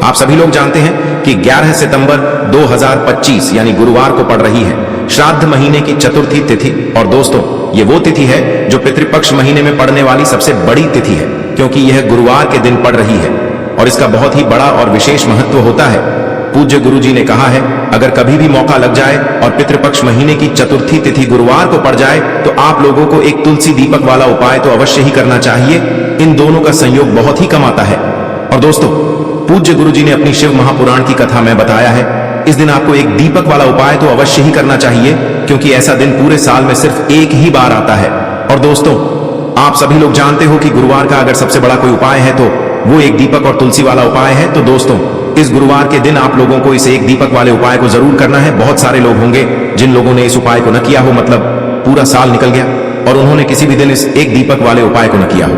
आप सभी लोग जानते हैं कि 11 सितंबर 2025 यानी गुरुवार को पड़ रही है श्राद्ध महीने की चतुर्थी तिथि। और दोस्तों, ये वो तिथि है जो पितृपक्ष महीने में पड़ने वाली सबसे बड़ी तिथि है, क्योंकि यह गुरुवार के दिन पड़ रही है और इसका बहुत ही बड़ा और विशेष महत्व होता है। पूज्य गुरु जी ने कहा है, अगर कभी भी मौका लग जाए और पितृपक्ष महीने की चतुर्थी तिथि गुरुवार को पड़ जाए तो आप लोगों को एक तुलसी दीपक वाला उपाय तो अवश्य ही करना चाहिए। इन दोनों का संयोग बहुत ही कम आता है। और दोस्तों, पूज्य गुरु जी ने अपनी शिव महापुराण की कथा में बताया है, इस दिन आपको एक दीपक वाला उपाय तो अवश्य ही करना चाहिए, क्योंकि ऐसा दिन पूरे साल में सिर्फ एक ही बार आता है। और दोस्तों, आप सभी लोग जानते हो कि गुरुवार का अगर सबसे बड़ा कोई उपाय है तो वो एक दीपक और तुलसी वाला उपाय है। तो दोस्तों, इस गुरुवार के दिन आप लोगों को इस एक दीपक वाले उपाय को जरूर करना है। बहुत सारे लोग होंगे जिन लोगों ने इस उपाय को न किया हो, मतलब पूरा साल निकल गया और उन्होंने किसी भी दिन इस एक दीपक वाले उपाय को न किया हो।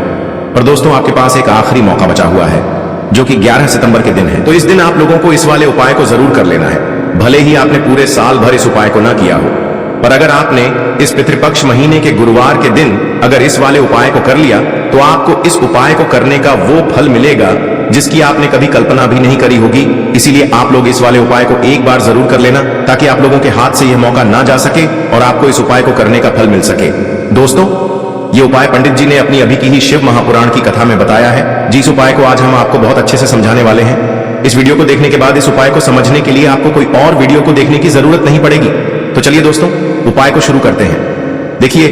पर दोस्तों, आपके पास एक आखिरी मौका बचा हुआ है जो कि 11 सितंबर के दिन है। तो इस दिन आप लोगों को इस वाले उपाय को जरूर कर लेना है, भले ही आपने पूरे साल भर इस उपाय को ना किया हो। पर अगर आपने इस पितृपक्ष महीने के गुरुवार के दिन अगर इस वाले उपाय को कर लिया तो आपको इस उपाय को करने का वो फल मिलेगा जिसकी आपने कभी कल्पना भी नहीं करी होगी। इसीलिए आप लोग इस वाले उपाय को एक बार जरूर कर लेना, ताकि आप लोगों के हाथ से यह मौका ना जा सके और आपको इस उपाय को करने का फल मिल सके। दोस्तों, ये उपाय पंडित जी ने अपनी अभी की ही शिव महापुराण की कथा में बताया है, जिस उपाय को आज हम आपको बहुत अच्छे से समझाने वाले हैं। इस वीडियो को देखने के बाद इस उपाय को समझने के लिए आपको कोई और वीडियो को देखने की जरूरत नहीं पड़ेगी। तो चलिए दोस्तों, उपाय को शुरू करते हैं। देखिए,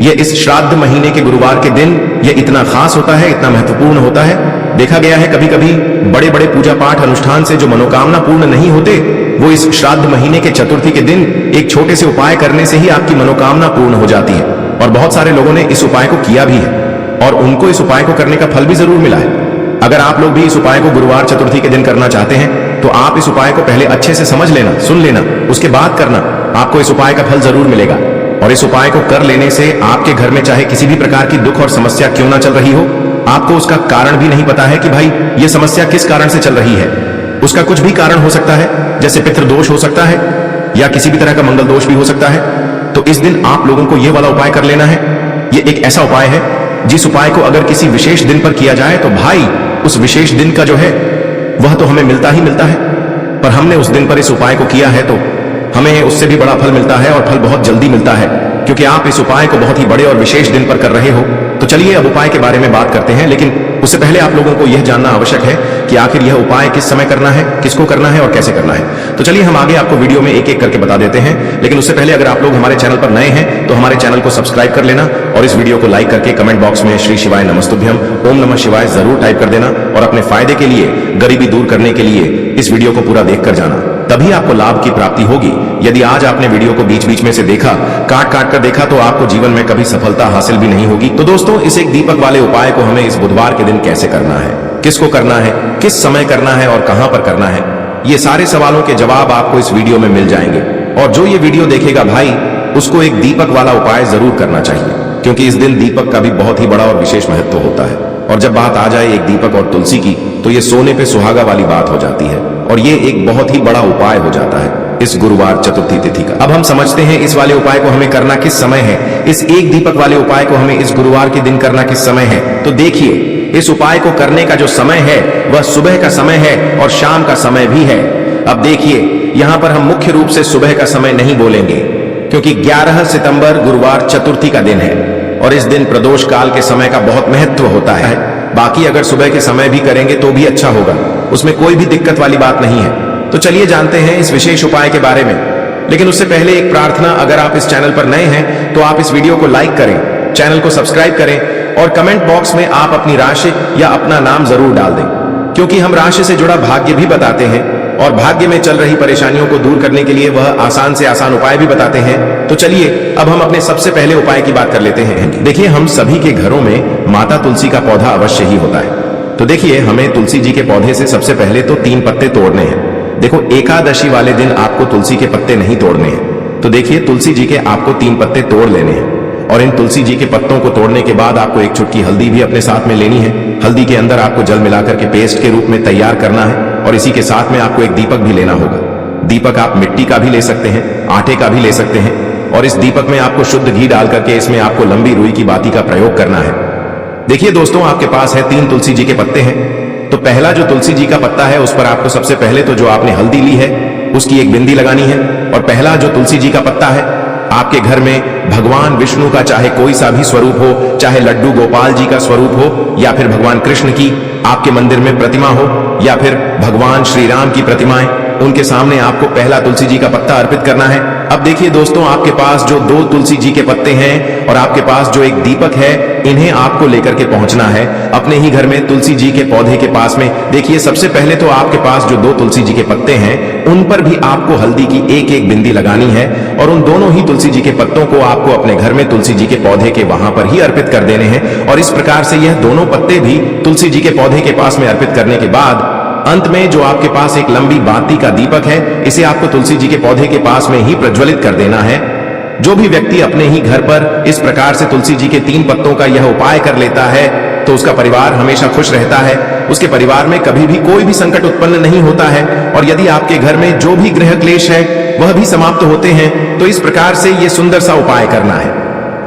ये इस श्राद्ध महीने के गुरुवार के दिन ये इतना खास होता है, इतना महत्वपूर्ण होता है। देखा गया है कभी कभी बड़े बड़े पूजा पाठ अनुष्ठान से जो मनोकामना पूर्ण नहीं होते, वो इस श्राद्ध महीने के चतुर्थी के दिन एक छोटे से उपाय करने से ही आपकी मनोकामना पूर्ण हो जाती है। और बहुत सारे लोगों ने इस उपाय को किया भी है और उनको इस उपाय को करने का फल भी जरूर मिला है। अगर आप लोग भी इस उपाय को गुरुवार चतुर्थी के दिन करना चाहते हैं तो आप इस उपाय को पहले अच्छे से समझ लेना, सुन लेना, उसके बाद करना। आपको इस उपाय का फल जरूर मिलेगा। और इस उपाय को कर लेने से आपके घर में चाहे किसी भी प्रकार की दुख और समस्या क्यों ना चल रही हो, आपको उसका कारण भी नहीं पता है कि भाई ये समस्या किस कारण से चल रही है। उसका कुछ भी कारण हो सकता है, जैसे पितृदोष हो सकता है या किसी भी तरह का मंगल दोष भी हो सकता है। तो इस दिन आप लोगों को यह वाला उपाय कर लेना है। यह एक ऐसा उपाय है जिस उपाय को अगर किसी विशेष दिन पर किया जाए तो भाई उस विशेष दिन का जो है वह तो हमें मिलता ही मिलता है। पर हमने उस दिन पर इस उपाय को किया है तो हमें उससे भी बड़ा फल मिलता है और फल बहुत जल्दी मिलता है, क्योंकि आप इस उपाय को बहुत ही बड़े और विशेष दिन पर कर रहे हो। तो चलिए अब उपाय के बारे में बात करते हैं, लेकिन उससे पहले आप लोगों को यह जानना आवश्यक है कि आखिर यह उपाय किस समय करना है, किसको करना है और कैसे करना है। तो चलिए हम आगे आपको वीडियो में एक एक करके बता देते हैं। लेकिन उससे पहले अगर आप लोग हमारे चैनल पर नए हैं तो हमारे चैनल को सब्सक्राइब कर लेना और इस वीडियो को लाइक करके कमेंट बॉक्स में श्री शिवाय नमस्तुभ्यम ओम नमः शिवाय जरूर टाइप कर देना। और अपने फायदे के लिए, गरीबी दूर करने के लिए इस वीडियो को पूरा देख कर जाना, तभी आपको लाभ की प्राप्ति होगी। यदि आज आपने वीडियो को बीच बीच में से देखा, काट काट कर देखा, तो आपको जीवन में कभी सफलता हासिल भी नहीं होगी। तो दोस्तों, इस एक दीपक वाले उपाय को हमें इस बुधवार के दिन कैसे करना है, किसको करना है, किस समय करना है और कहां पर करना है, ये सारे सवालों के जवाब आपको इस वीडियो में मिल जाएंगे। और जो ये वीडियो देखेगा भाई, उसको एक दीपक वाला उपाय जरूर करना चाहिए, क्योंकि इस दिन दीपक का भी बहुत ही बड़ा और विशेष महत्व होता है। और जब बात आ जाए एक दीपक और तुलसी की, तो ये सोने पे सुहागा वाली बात हो जाती है और ये एक बहुत ही बड़ा उपाय हो जाता है इस गुरुवार चतुर्थी तिथि का। अब हम समझते हैं इस वाले उपाय को हमें करना किस समय है। इस एक दीपक वाले उपाय को हमें इस गुरुवार के दिन करना किस समय है। तो देखिए, इस उपाय को करने का जो समय है वह सुबह का समय है और शाम का समय भी है। अब देखिए, यहां पर हम मुख्य रूप से सुबह का समय नहीं बोलेंगे, क्योंकि 11 सितंबर गुरुवार चतुर्थी का दिन है और इस दिन प्रदोष काल के समय का बहुत महत्व होता है। बाकी अगर सुबह के समय भी करेंगे तो भी अच्छा होगा, उसमें कोई भी दिक्कत वाली बात नहीं है। तो चलिए जानते हैं इस विशेष उपाय के बारे में। लेकिन उससे पहले एक प्रार्थना, अगर आप इस चैनल पर नए हैं तो आप इस वीडियो को लाइक करें, चैनल को सब्सक्राइब करें और कमेंट बॉक्स में आप अपनी राशि या अपना नाम जरूर डाल दें, क्योंकि हम राशि से जुड़ा भाग्य भी बताते हैं और भाग्य में चल रही परेशानियों को दूर करने के लिए वह आसान से आसान उपाय भी बताते हैं। तो चलिए अब हम अपने सबसे पहले उपाय की बात कर लेते हैं। देखिए, हम सभी के घरों में माता तुलसी का पौधा अवश्य ही होता है। तो देखिए, हमें तुलसी जी के पौधे से सबसे पहले तो 3 पत्ते तोड़ने हैं। देखो, एकादशी वाले दिन आपको तुलसी के पत्ते नहीं तोड़ने हैं। तो देखिए, तुलसी जी के आपको 3 पत्ते तोड़ लेने हैं और इन तुलसी जी के पत्तों को तोड़ने के बाद आपको एक चुटकी हल्दी भी अपने साथ में लेनी है। हल्दी के अंदर आपको जल मिलाकर के पेस्ट के रूप में तैयार करना है और इसी के साथ में आपको एक दीपक भी लेना होगा। दीपक आप मिट्टी का भी ले सकते हैं, आटे का भी ले सकते हैं और इस दीपक में आपको शुद्ध घी डाल करके इसमें आपको लंबी रुई की बाती का प्रयोग करना है। देखिए दोस्तों, आपके पास है 3 तुलसी जी के पत्ते हैं। तो पहला जो तुलसी जी का पत्ता है उस पर आपको सबसे पहले तो जो आपने हल्दी ली है उसकी एक बिंदी लगानी है। और पहला जो तुलसी जी का पत्ता है, आपके घर में भगवान विष्णु का चाहे कोई सा भी स्वरूप हो, चाहे लड्डू गोपाल जी का स्वरूप हो, या फिर भगवान कृष्ण की आपके मंदिर में प्रतिमा हो, या फिर भगवान श्री राम की प्रतिमाएं, उनके सामने आपको पहला तुलसी जी का पत्ता अर्पित करना है। अब देखिए दोस्तों, आपके पास जो 2 तुलसी जी के पत्ते हैं और आपके पास जो एक दीपक है, इन्हें आपको लेकर के पहुंचना है अपने ही घर में तुलसी जी के पौधे के पास में। देखिए सबसे पहले तो आपके पास जो 2 तुलसी जी के पत्ते हैं उन पर भी आपको हल्दी की एक एक बिंदी लगानी है और उन दोनों ही तुलसी जी के पत्तों को आपको अपने घर में तुलसी जी के पौधे के वहां पर ही अर्पित कर देने हैं। और इस प्रकार से यह दोनों पत्ते भी तुलसी जी के पौधे के पास में अर्पित करने के बाद अंत में जो आपके पास एक लंबी बाती का दीपक है, इसे आपको तुलसी जी के पौधे के पास में ही प्रज्वलित कर देना है। जो भी व्यक्ति अपने ही घर पर इस प्रकार से तुलसी जी के 3 पत्तों का यह उपाय कर लेता है तो उसका परिवार हमेशा खुश रहता है, उसके परिवार में कभी भी कोई भी संकट उत्पन्न नहीं होता है और यदि आपके घर में जो भी गृह क्लेश है वह भी समाप्त होते हैं। तो इस प्रकार से यह सुंदर सा उपाय करना है।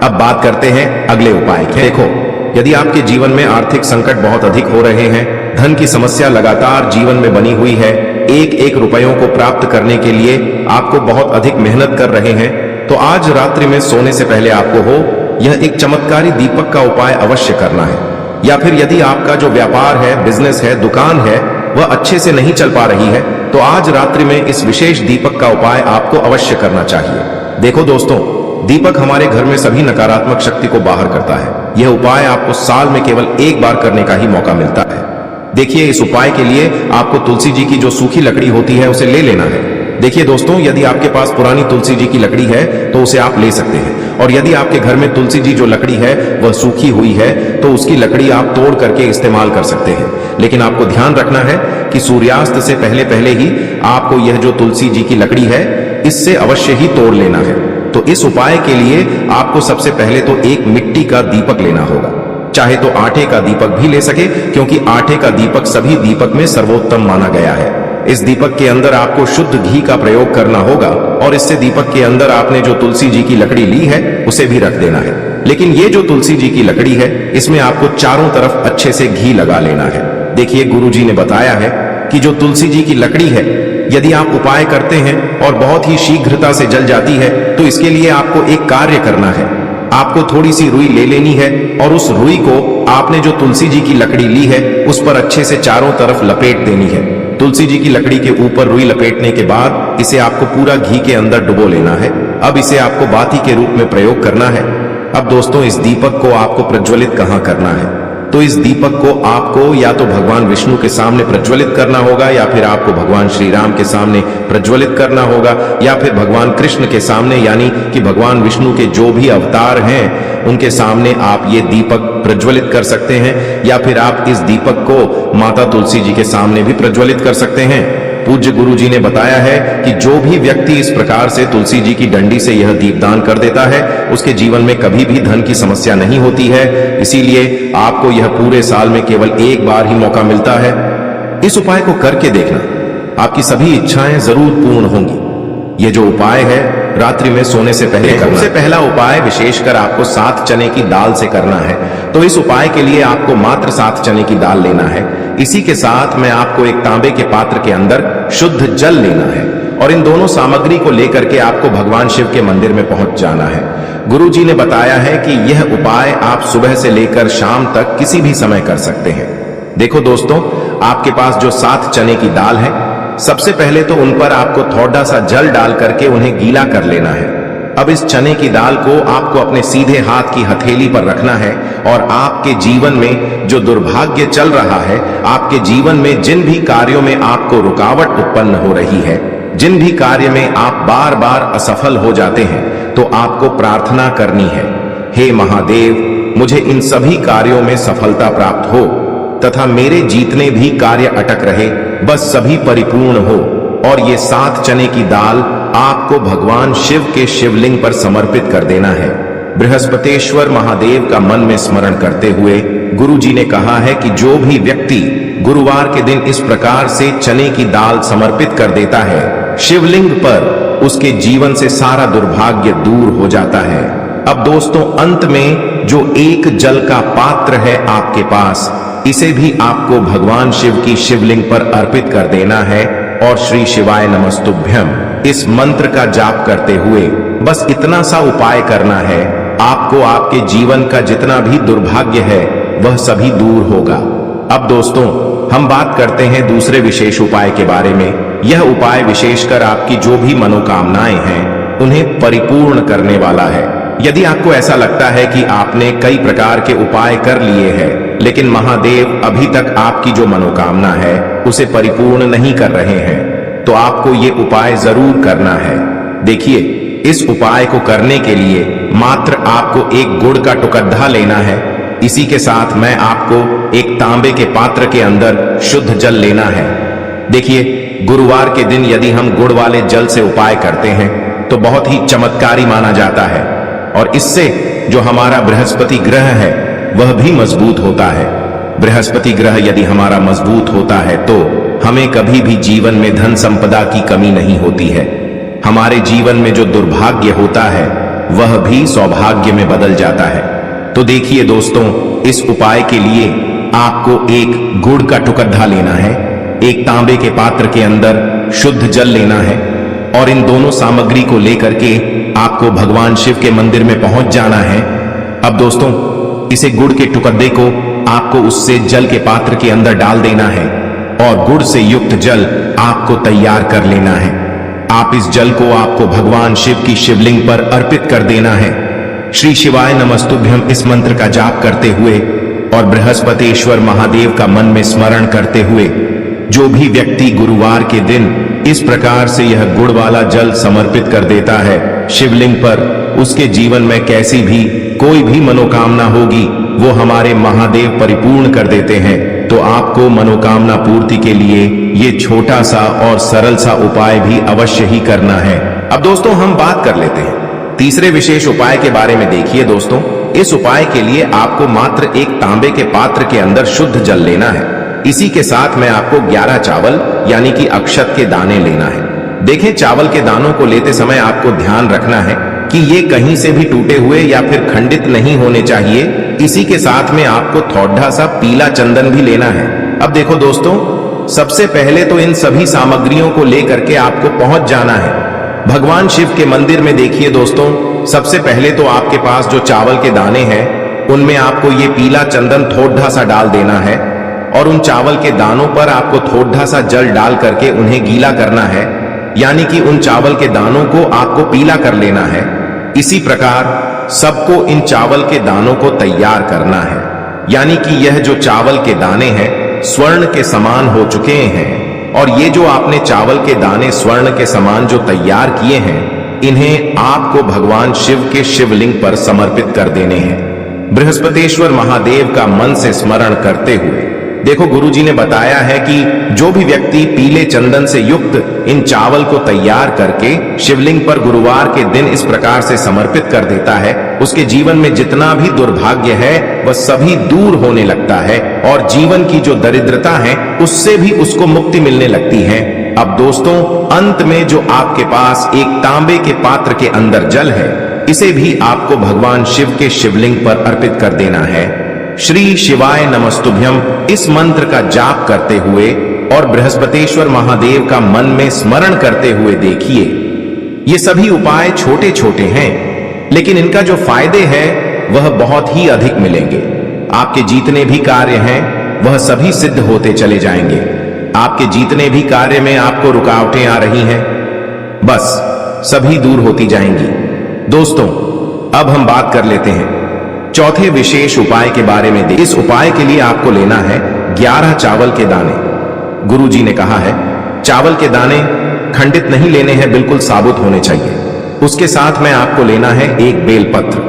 अब बात करते हैं अगले उपाय की। देखो, यदि आपके जीवन में आर्थिक संकट बहुत अधिक हो रहे हैं, धन की समस्या लगातार जीवन में बनी हुई है, एक एक रुपयों को प्राप्त करने के लिए आपको बहुत अधिक मेहनत कर रहे हैं, तो आज रात्रि में सोने से पहले आपको हो यह एक चमत्कारी दीपक का उपाय अवश्य करना है। या फिर यदि आपका जो व्यापार है, बिजनेस है, दुकान है, वह अच्छे से नहीं चल पा रही है, तो आज रात्रि में इस विशेष दीपक का उपाय आपको अवश्य करना चाहिए। देखो दोस्तों, दीपक हमारे घर में सभी नकारात्मक शक्ति को बाहर करता है। यह उपाय आपको साल में केवल एक बार करने का ही मौका मिलता है। देखिए, इस उपाय के लिए आपको तुलसी जी की जो सूखी लकड़ी होती है उसे ले लेना है। देखिए दोस्तों, यदि आपके पास पुरानी तुलसी जी की लकड़ी है तो उसे आप ले सकते हैं, और यदि आपके घर में तुलसी जी जो लकड़ी है वह सूखी हुई है तो उसकी लकड़ी आप तोड़ करके इस्तेमाल कर सकते हैं। लेकिन आपको ध्यान रखना है कि सूर्यास्त से पहले पहले ही आपको यह जो तुलसी जी की लकड़ी है इससे अवश्य ही तोड़ लेना है। तो इस उपाय के लिए आपको सबसे पहले तो एक मिट्टी का दीपक लेना होगा, चाहे तो आटे का दीपक भी ले सके, क्योंकि आटे का दीपक सभी दीपक में सर्वोत्तम माना गया है। इस दीपक के अंदर आपको शुद्ध घी का प्रयोग करना होगा और इससे दीपक के अंदर आपने जो तुलसी जी की लकड़ी ली है उसे भी रख देना है। लेकिन ये जो तुलसी जी की लकड़ी है इसमें आपको चारों तरफ अच्छे से घी लगा लेना है। देखिए, गुरु जी ने बताया है कि जो तुलसी जी की लकड़ी है यदि आप उपाय करते हैं और बहुत ही शीघ्रता से जल जाती है तो इसके लिए आपको एक कार्य करना है। आपको थोड़ी सी रुई ले लेनी है और उस रुई को आपने जो तुलसी जी की लकड़ी ली है उस पर अच्छे से चारों तरफ लपेट देनी है। तुलसी जी की लकड़ी के ऊपर रुई लपेटने के बाद इसे आपको पूरा घी के अंदर डुबो लेना है। अब इसे आपको बाती के रूप में प्रयोग करना है। अब दोस्तों, इस दीपक को आपको प्रज्वलित कहां करना है? तो इस दीपक को आपको या तो भगवान विष्णु के सामने प्रज्वलित करना होगा, या फिर आपको भगवान श्री राम के सामने प्रज्वलित करना होगा, या फिर भगवान कृष्ण के सामने, यानी कि भगवान विष्णु के जो भी अवतार हैं उनके सामने आप ये दीपक प्रज्वलित कर सकते हैं। या फिर आप इस दीपक को माता तुलसी जी के सामने भी प्रज्वलित कर सकते हैं। पूज्य गुरु जी ने बताया है कि जो भी व्यक्ति इस प्रकार से तुलसी जी की डंडी से यह दीपदान कर देता है उसके जीवन में कभी भी धन की समस्या नहीं होती है। इसीलिए आपको यह पूरे साल में केवल एक बार ही मौका मिलता है। इस उपाय को करके देखना, आपकी सभी इच्छाएं जरूर पूर्ण होंगी। यह जो उपाय है रात्रि में सोने से पहले करना। सबसे पहला उपाय विशेषकर आपको 7 चने की दाल से करना है। तो इस उपाय के लिए आपको मात्र 7 चने की दाल लेना है। इसी के साथ में आपको एक तांबे के पात्र के अंदर शुद्ध जल लेना है और इन दोनों सामग्री को लेकर के आपको भगवान शिव के मंदिर में पहुंच जाना है। गुरु जी ने बताया है कि यह उपाय आप सुबह से लेकर शाम तक किसी भी समय कर सकते हैं। देखो दोस्तों, आपके पास जो 7 चने की दाल है, सबसे पहले तो उन पर आपको थोड़ा सा जल डाल करके उन्हें गीला कर लेना है। अब इस चने की दाल को आपको अपने सीधे हाथ की हथेली पर रखना है और आपके जीवन में जो दुर्भाग्य चल रहा है, आपके जीवन में जिन भी कार्यों में आपको रुकावट उत्पन्न हो रही है, जिन भी कार्य में आप बार बार असफल हो जाते हैं, तो आपको प्रार्थना करनी है, हे महादेव, मुझे इन सभी कार्यों में सफलता प्राप्त हो तथा मेरे जितने भी कार्य अटक रहे बस सभी परिपूर्ण हो। और ये 7 चने की दाल आपको भगवान शिव के शिवलिंग पर समर्पित कर देना है। बृहस्पतेश्वर महादेव का मन में स्मरण करते हुए गुरु जी ने कहा है कि जो भी व्यक्ति गुरुवार के दिन इस प्रकार से चने की दाल समर्पित कर देता है शिवलिंग पर, उसके जीवन से सारा दुर्भाग्य दूर हो जाता है। अब दोस्तों, अंत में जो एक जल का पात्र है आपके पास, इसे भी आपको भगवान शिव की शिवलिंग पर अर्पित कर देना है और श्री शिवाय नमस्तुभ्यम इस मंत्र का जाप करते हुए बस इतना सा उपाय करना है। आपको आपके जीवन का जितना भी दुर्भाग्य है वह सभी दूर होगा। अब दोस्तों हम बात करते हैं दूसरे विशेष उपाय के बारे में। यह उपाय विशेषकर आपकी जो भी मनोकामनाएं हैं उन्हें परिपूर्ण करने वाला है। यदि आपको ऐसा लगता है कि आपने कई प्रकार के उपाय कर लिए हैं लेकिन महादेव अभी तक आपकी जो मनोकामना है उसे परिपूर्ण नहीं कर रहे हैं तो आपको ये उपाय जरूर करना है। देखिए, इस उपाय को करने के लिए मात्र आपको एक गुड़ का टुकड़ा लेना है। इसी के साथ मैं आपको एक तांबे के पात्र के अंदर शुद्ध जल लेना है। देखिए, गुरुवार के दिन यदि हम गुड़ वाले जल से उपाय करते हैं तो बहुत ही चमत्कारी माना जाता है और इससे जो हमारा बृहस्पति ग्रह है वह भी मजबूत होता है। बृहस्पति ग्रह यदि हमारा मजबूत होता है तो हमें कभी भी जीवन में धन संपदा की कमी नहीं होती है। हमारे जीवन में जो दुर्भाग्य होता है वह भी सौभाग्य में बदल जाता है। तो देखिए दोस्तों, इस उपाय के लिए आपको एक गुड़ का टुकड़ा लेना है, एक तांबे के पात्र के अंदर शुद्ध जल लेना है और इन दोनों सामग्री को लेकर के आपको भगवान शिव के मंदिर में पहुंच जाना है। अब दोस्तों, इसे गुड़ के टुकड़े को आपको उससे जल के पात्र के अंदर डाल देना है और गुड़ से युक्त जल आपको तैयार कर लेना है। आप इस जल को आपको भगवान शिव की शिवलिंग पर अर्पित कर देना है। श्री शिवाय नमस्तुभ्यम इस मंत्र का जाप करते हुए और बृहस्पतेश्वर महादेव का मन में स्मरण करते हुए जो भी व्यक्ति गुरुवार के दिन इस प्रकार से यह गुड़ वाला जल समर्पित कर देता है शिवलिंग पर, उसके जीवन में कैसी भी कोई भी मनोकामना होगी वो हमारे महादेव परिपूर्ण कर देते हैं। तो आपको मनोकामना पूर्ति के लिए ये छोटा सा और सरल सा उपाय भी अवश्य ही करना है। अब दोस्तों हम बात कर लेते हैं तीसरे विशेष उपाय के बारे में। देखिए दोस्तों, इस उपाय के लिए आपको मात्र एक तांबे के पात्र के अंदर शुद्ध जल लेना है। इसी के साथ में आपको 11 चावल यानी कि अक्षत के दाने लेना है। देखें, चावल के दानों को लेते समय आपको ध्यान रखना है कि ये कहीं से भी टूटे हुए या फिर खंडित नहीं होने चाहिए। इसी के साथ में आपको थोड़ा सा पीला चंदन भी लेना है। अब देखो दोस्तों, सबसे पहले तो इन सभी सामग्रियों को लेकर के आपको पहुंच जाना है भगवान शिव के मंदिर में। देखिए दोस्तों, सबसे पहले तो आपके पास जो चावल के दाने हैं उनमें आपको ये पीला चंदन थोड़ा सा डाल देना है और उन चावल के दानों पर आपको थोड़ा सा जल डाल करके उन्हें गीला करना है, यानी कि उन चावल के दानों को आपको पीला कर लेना है। इसी प्रकार सबको इन चावल के दानों को तैयार करना है, यानी कि यह जो चावल के दाने हैं स्वर्ण के समान हो चुके हैं और ये जो आपने चावल के दाने स्वर्ण के समान जो तैयार किए हैं इन्हें आपको भगवान शिव के शिवलिंग पर समर्पित कर देने हैं बृहस्पतेश्वर महादेव का मन से स्मरण करते हुए। देखो, गुरुजी ने बताया है कि जो भी व्यक्ति पीले चंदन से युक्त इन चावल को तैयार करके शिवलिंग पर गुरुवार के दिन इस प्रकार से समर्पित कर देता है उसके जीवन में जितना भी दुर्भाग्य है वह सभी दूर होने लगता है और जीवन की जो दरिद्रता है उससे भी उसको मुक्ति मिलने लगती है। अब दोस्तों, अंत में जो आपके पास एक तांबे के पात्र के अंदर जल है इसे भी आपको भगवान शिव के शिवलिंग पर अर्पित कर देना है। श्री शिवाय नमस्तुभ्यम इस मंत्र का जाप करते हुए और बृहस्पतेश्वर महादेव का मन में स्मरण करते हुए देखिए, ये सभी उपाय छोटे छोटे हैं लेकिन इनका जो फायदे हैं वह बहुत ही अधिक मिलेंगे। आपके जितने भी कार्य हैं वह सभी सिद्ध होते चले जाएंगे। आपके जितने भी कार्य में आपको रुकावटें आ रही हैं बस सभी दूर होती जाएंगी। दोस्तों, अब हम बात कर लेते हैं चौथे विशेष उपाय के बारे में। इस उपाय के लिए आपको लेना है 11 चावल के दाने। गुरुजी ने कहा है चावल के दाने खंडित नहीं लेने हैं, बिल्कुल साबुत होने चाहिए। उसके साथ में आपको लेना है एक बेलपत्र।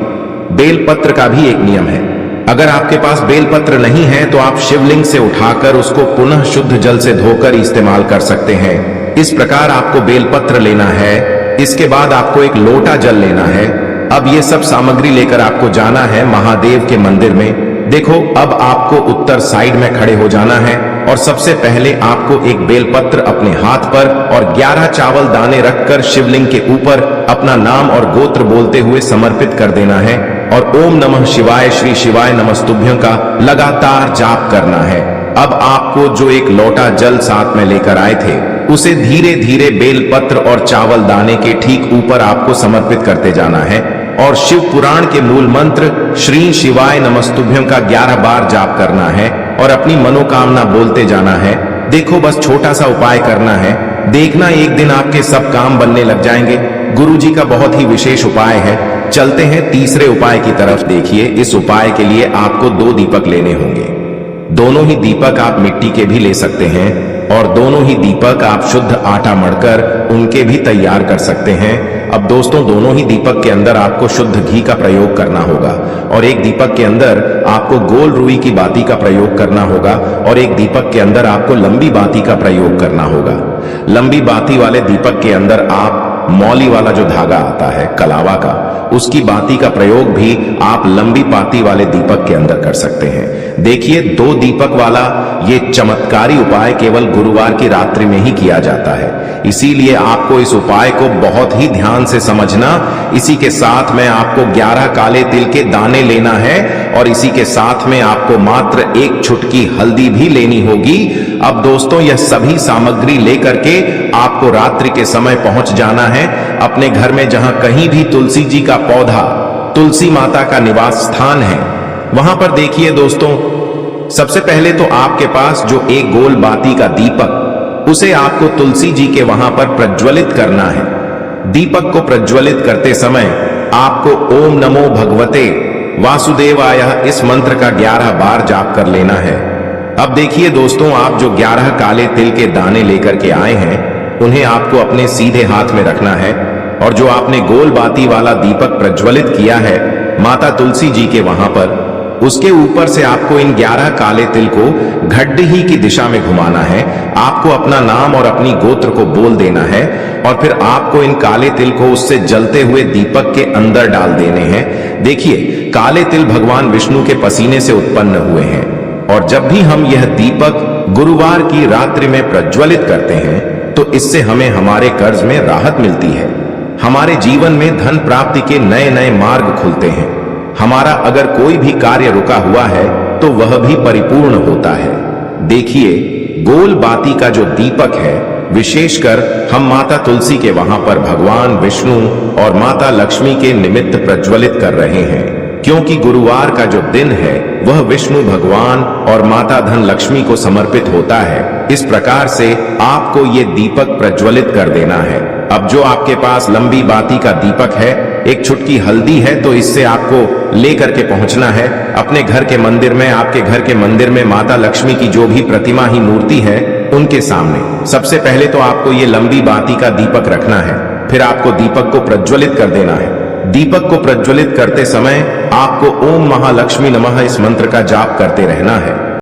बेलपत्र का भी एक नियम है, अगर आपके पास बेलपत्र नहीं है तो आप शिवलिंग से उठाकर उसको पुनः शुद्ध जल से धोकर इस्तेमाल कर सकते हैं। इस प्रकार आपको बेलपत्र लेना है। इसके बाद आपको एक लोटा जल लेना है। अब ये सब सामग्री लेकर आपको जाना है महादेव के मंदिर में। देखो, अब आपको उत्तर साइड में खड़े हो जाना है और सबसे पहले आपको एक बेलपत्र अपने हाथ पर और 11 चावल दाने रखकर शिवलिंग के ऊपर अपना नाम और गोत्र बोलते हुए समर्पित कर देना है और ओम नमः शिवाय श्री शिवाय नमस्तुभ्यं का लगातार जाप करना है। अब आपको जो एक लोटा जल साथ में लेकर आए थे उसे धीरे धीरे बेलपत्र और चावल दाने के ठीक ऊपर आपको समर्पित करते जाना है और शिव पुराण के मूल मंत्र श्री शिवाय नमस्तुभ्यं का 11 बार जाप करना है और अपनी मनोकामना बोलते जाना है। देखो बस छोटा सा उपाय करना है, देखना एक दिन आपके सब काम बनने लग जाएंगे। गुरुजी का बहुत ही विशेष उपाय है। चलते हैं तीसरे उपाय की तरफ। देखिए, इस उपाय के लिए आपको 2 दीपक लेने होंगे। दोनों ही दीपक आप मिट्टी के भी ले सकते हैं और दोनों ही दीपक आप शुद्ध आटा मढ़कर उनके भी तैयार कर सकते हैं। अब दोस्तों, दोनों ही दीपक के अंदर आपको शुद्ध घी का प्रयोग करना होगा और एक दीपक के अंदर आपको गोल रुई की बाती का प्रयोग करना होगा और एक दीपक के अंदर आपको लंबी बाती का प्रयोग करना होगा। लंबी बाती वाले दीपक के अंदर आप मौली वाला जो धागा आता है कलावा का, उसकी बाती का प्रयोग भी आप लंबी बाती वाले दीपक के अंदर कर सकते हैं। देखिए, 2 दीपक वाला ये चमत्कारी उपाय केवल गुरुवार की रात्रि में ही किया जाता है, इसीलिए आपको इस उपाय को बहुत ही ध्यान से समझना। इसी के साथ में आपको 11 काले तिल के दाने लेना है और इसी के साथ में आपको मात्र 1 चुटकी हल्दी भी लेनी होगी। अब दोस्तों, यह सभी सामग्री लेकर के आपको रात्रि के समय पहुंच जाना है अपने घर में, जहां कहीं भी तुलसी जी का पौधा, तुलसी माता का निवास स्थान है, वहां पर देखिए दोस्तों, सबसे पहले तो आपके पास जो एक गोल बाती का दीपक, उसे आपको तुलसी जी के वहां पर प्रज्वलित करना है। दीपक को प्रज्वलित करते समय आपको ओम नमो भगवते वासुदेवाय इस मंत्र का 11 बार जाप कर लेना है। अब देखिए दोस्तों, आप जो 11 काले तिल के दाने लेकर के आए हैं उन्हें आपको अपने सीधे हाथ में रखना है और जो आपने गोल बाती वाला दीपक प्रज्वलित किया है माता तुलसी जी के वहां पर, उसके ऊपर से आपको इन 11 काले तिल को घड्डी की दिशा में घुमाना है। आपको अपना नाम और अपनी गोत्र को बोल देना है और फिर आपको इन काले तिल को उससे जलते हुए दीपक के अंदर डाल देने हैं। देखिए, काले तिल भगवान विष्णु के पसीने से उत्पन्न हुए हैं और जब भी हम यह दीपक गुरुवार की रात्रि में प्रज्वलित करते हैं तो इससे हमें हमारे कर्ज में राहत मिलती है, हमारे जीवन में धन प्राप्ति के नए नए मार्ग खुलते हैं, हमारा अगर कोई भी कार्य रुका हुआ है तो वह भी परिपूर्ण होता है। देखिए, गोल बाती का जो दीपक है विशेषकर हम माता तुलसी के वहां पर भगवान विष्णु और माता लक्ष्मी के निमित्त प्रज्वलित कर रहे हैं, क्योंकि गुरुवार का जो दिन है वह विष्णु भगवान और माता धन लक्ष्मी को समर्पित होता है। इस प्रकार से आपको ये दीपक प्रज्वलित कर देना है। अब जो आपके पास लंबी बाती का दीपक है, 1 चुटकी हल्दी है, तो इससे आपको लेकर के पहुंचना है अपने घर के मंदिर में। आपके घर के मंदिर में माता लक्ष्मी की जो भी प्रतिमा ही मूर्ति है उनके सामने सबसे पहले तो आपको ये लंबी बाती का दीपक रखना है, फिर आपको दीपक को प्रज्वलित कर देना है। दीपक को प्रज्वलित करते समय आपको ओम महालक्ष्मी नमः इस मंत्र का जाप करते रहना है।